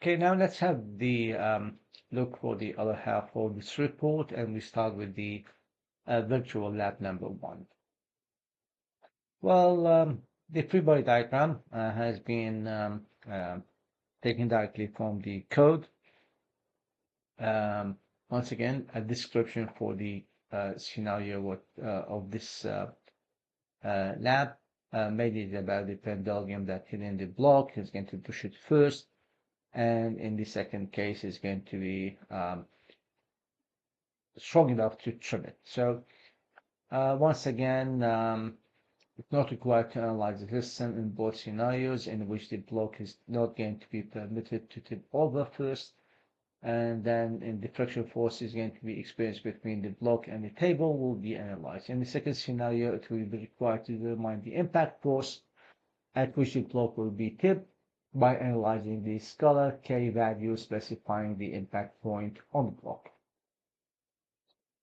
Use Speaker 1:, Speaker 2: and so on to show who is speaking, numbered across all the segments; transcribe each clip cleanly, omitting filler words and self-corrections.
Speaker 1: Okay, now let's have the look for the other half of this report, and we start with the virtual lab number 1. Well, the free body diagram has been taken directly from the code. Once again, a description for the scenario of this lab. Made it about the pendulum that hit in the block. Is going to push it first, and in the second case is going to be strong enough to trim it. So once again, it's not required to analyze the system in both scenarios in which the block is not going to be permitted to tip over first, and then in the friction force is going to be experienced between the block and the table will be analyzed. In the second scenario, it will be required to determine the impact force at which the block will be tipped by analyzing the scalar K value specifying the impact point on the block.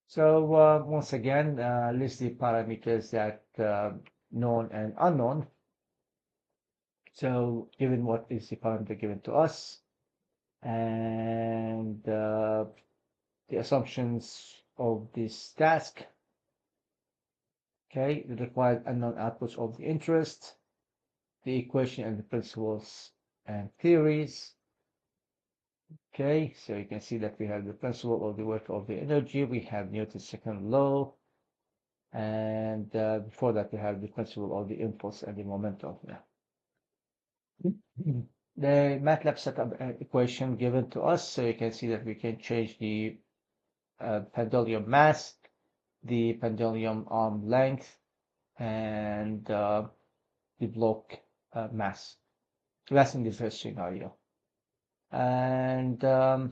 Speaker 1: So once again, list the parameters that known and unknown. So given what is the parameter given to us, and the assumptions of this task, okay, the required unknown outputs of the interest, the equation and the principles and theories. Okay, so you can see that we have the principle of the work of the energy, we have Newton's second law, and before that we have the principle of the impulse and the momentum. The MATLAB setup equation given to us, so you can see that we can change the pendulum mass, the pendulum arm length, and the block mass. That's in the first scenario. And the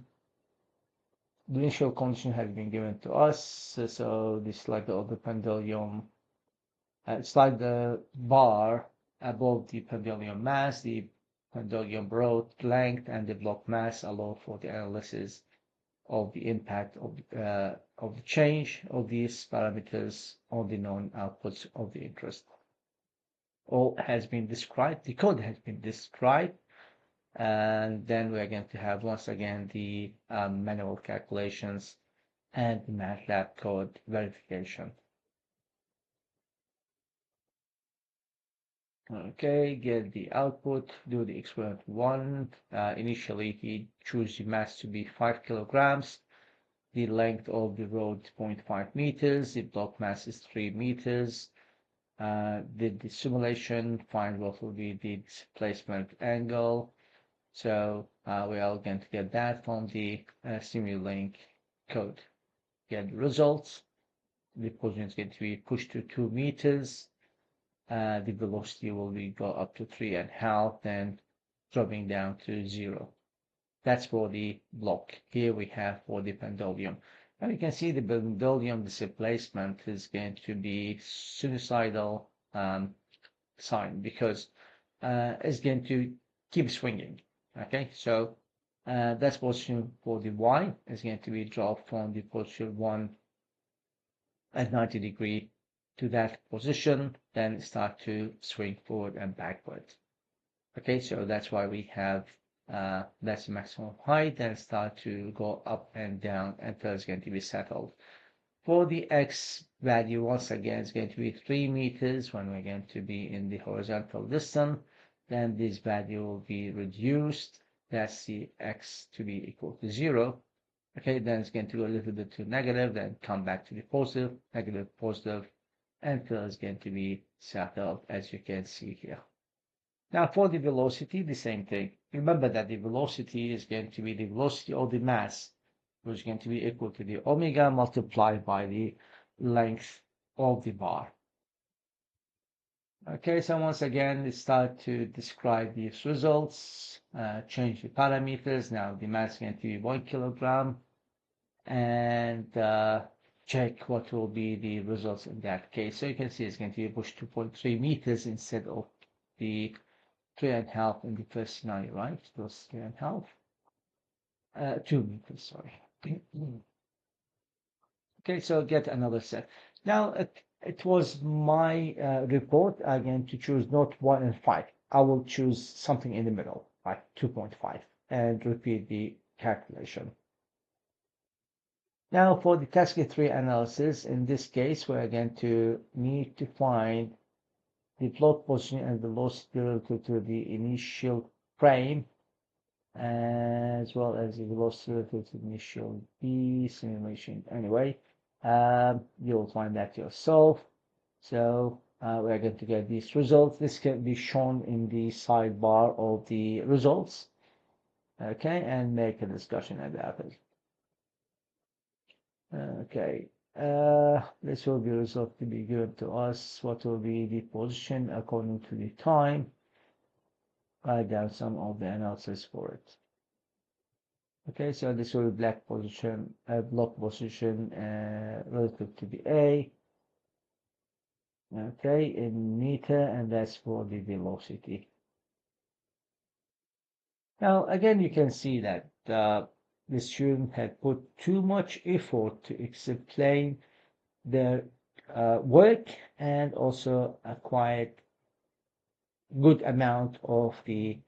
Speaker 1: initial condition has been given to us, so this is like the pendulum. It's like the bar above the pendulum mass, the pendulum broad length, and the block mass allow for the analysis of the impact of the change of these parameters on the known outputs of the interest. All has been described, the code has been described, and then we are going to have once again the manual calculations and the MATLAB code verification. Okay, get the output, do the experiment 1. Initially, he choose the mass to be 5 kilograms. The length of the road is 0.5 meters. The block mass is 3 meters. Did the simulation, find what will be the displacement angle. So we are going to get that from the Simulink code. Get the results. The position is going to be pushed to 2 meters. The velocity will go up to 3.5, then dropping down to 0. That's for the block. Here we have for the pendulum. Now you can see the pendulum displacement is going to be sinusoidal sign because it's going to keep swinging. Okay, so that's position for the y is going to be dropped from the position 1 at 90 degree to that position, then start to swing forward and backward. Okay, so that's why we have that's the maximum height, then start to go up and down until it's going to be settled. For the x value, once again, it's going to be 3 meters when we're going to be in the horizontal distance. Then this value will be reduced. That's the x to be equal to 0. Okay, then it's going to go a little bit to negative, then come back to the positive, negative, positive, until it's going to be settled, as you can see here. Now for the velocity, the same thing. Remember that the velocity is going to be the velocity of the mass, which is going to be equal to the omega multiplied by the length of the bar. Okay, so once again, let's start to describe these results, change the parameters. Now the mass is going to be 1 kilogram, and check what will be the results in that case. So you can see it's going to be pushed 2.3 meters instead of the 3.5 in the first scenario, right? It was 3.5. 2 meters, sorry. Okay, so get another set. Now it was my report again to choose not 1 and 5. I will choose something in the middle, like 2.5. and repeat the calculation. Now for the cascade 3 analysis, in this case, we're going to need to find the block position and velocity relative to the initial frame, as well as the velocity relative to the initial B simulation. Anyway, you'll find that yourself. So we're going to get these results. This can be shown in the sidebar of the results. Okay, and make a discussion about it. Okay, this will be result to be given to us. What will be the position according to the time? Write down some of the analysis for it. Okay, so this will be block position relative to the A. Okay, in meter, and that's for the velocity. Now, again, you can see that the student had put too much effort to explain their work and also acquired good amount of the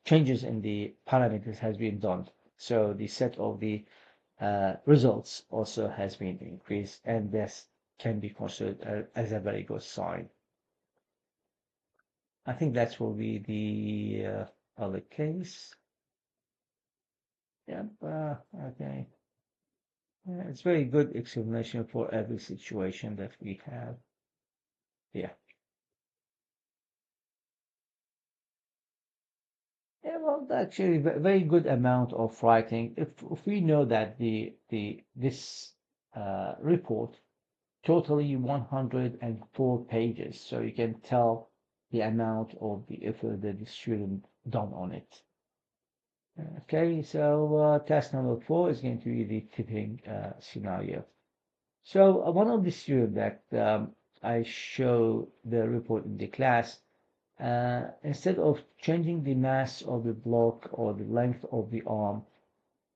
Speaker 1: changes in the parameters has been done. So the set of the results also has been increased, and this can be considered as a very good sign. I think that will be the other case. Yep, okay. Yeah, it's very good explanation for every situation that we have. Yeah. Yeah, well, actually, very good amount of writing. If we know that this report totally 104 pages, so you can tell the amount of the effort that the student done on it. Okay, so task number 4 is going to be the tipping scenario. So one of the students that I show the report in the class, instead of changing the mass of the block or the length of the arm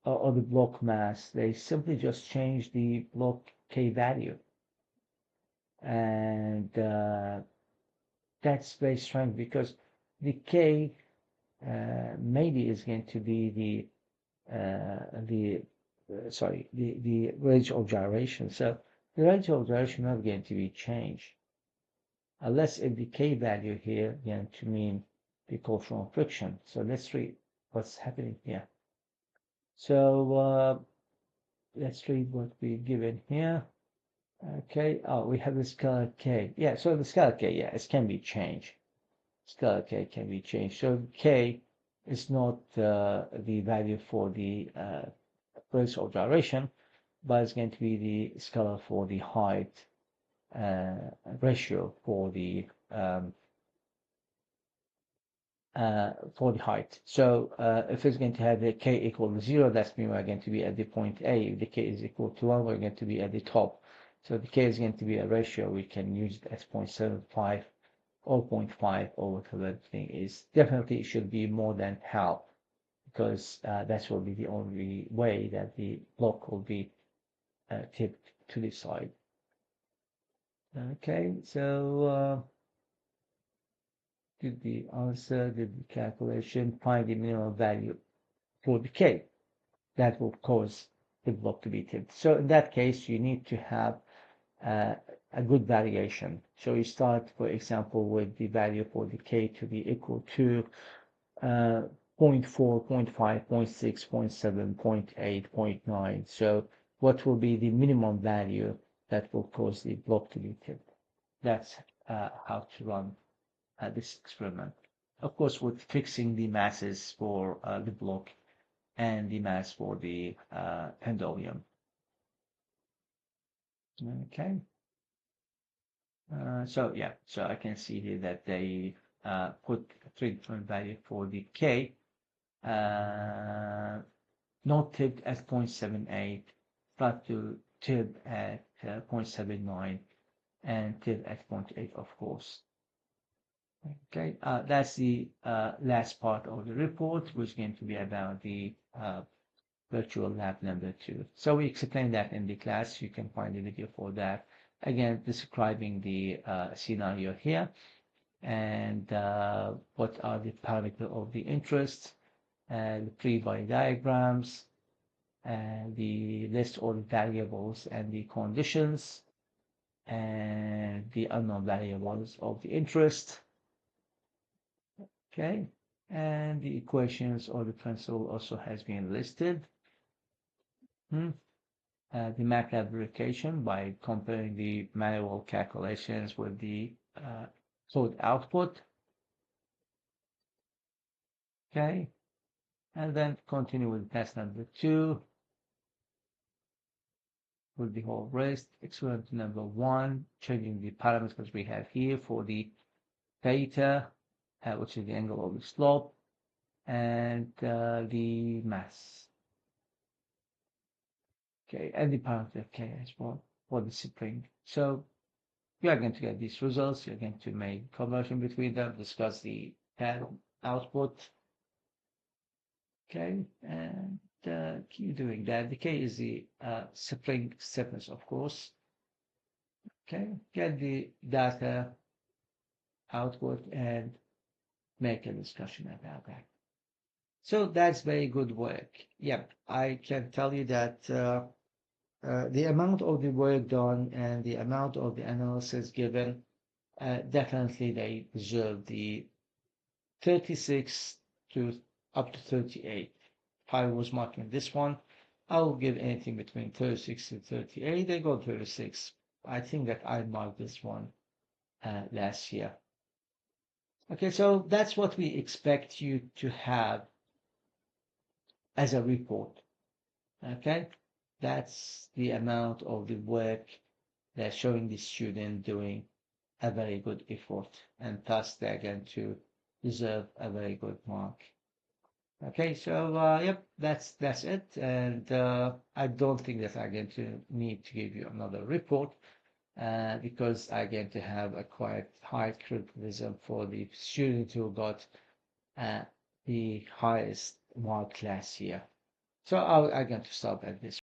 Speaker 1: or the block mass, they simply just change the block K value. And that's very strange because the K maybe is going to be the range of gyration. So the range of gyration is not going to be changed unless if the K value here going to mean the torsional friction. So let's read what's happening here. So let's read what we're given here. Okay, oh, we have the scalar K. Yeah, so the scalar K, yeah, it can be changed. Scalar K can be changed. So K is not the value for the rate of gyration, but it's going to be the scalar for the height ratio for the height. So if it's going to have the K equal to 0, that's mean we're going to be at the point A. If the K is equal to 1, we're going to be at the top. So the K is going to be a ratio. We can use it as 0.75 or 0.5 or whatever the thing is. Definitely it should be more than half because that will be the only way that the block will be tipped to the side. Okay, so did the answer, did the calculation, find the minimum value for the K that will cause the block to be tipped. So in that case, you need to have a good variation. So you start, for example, with the value for the K to be equal to 0.4, 0.5, 0.6, 0.7, 0.8, 0.9. So what will be the minimum value that will cause the block to be tipped? That's how to run this experiment. Of course, with fixing the masses for the block and the mass for the pendulum. Okay. So yeah, so I can see here that they put 3 different values for the K. Not tipped at 0.78, start to tip at 0.79, and tip at 0.8, of course. Okay, that's the last part of the report, which is going to be about the virtual lab number 2. So we explained that in the class. You can find the video for that. Again, describing the scenario here. and what are the parameters of the interest, the pre-body diagrams, and the list all the variables and the conditions, and the unknown variables of the interest. Okay, and the equations or the principle also has been listed. The MATLAB verification by comparing the manual calculations with the code output. Okay, and then continue with test number 2 with the whole rest. Experiment number 1, changing the parameters we have here for the theta, which is the angle of the slope, and the mass. Okay, and the parameter k as well for the spring. So you are going to get these results. You're going to make conversion between them, discuss the output. Okay, and keep doing that. The k is the spring stiffness, of course. Okay, get the data output and make a discussion about that. So that's very good work. Yep, I can tell you that the amount of the work done and the amount of the analysis given, definitely they deserve the 36 to up to 38. If I was marking this one, I will give anything between 36 to 38. They go 36. I think that I marked this one last year. Okay, so that's what we expect you to have as a report. Okay, that's the amount of the work that's showing the student doing a very good effort, and thus they're going to deserve a very good mark. Okay, so yep, that's it, and I don't think that I'm going to need to give you another report because I'm going to have a quite high criticism for the student who got the highest mark last year. So I'm going to stop at this.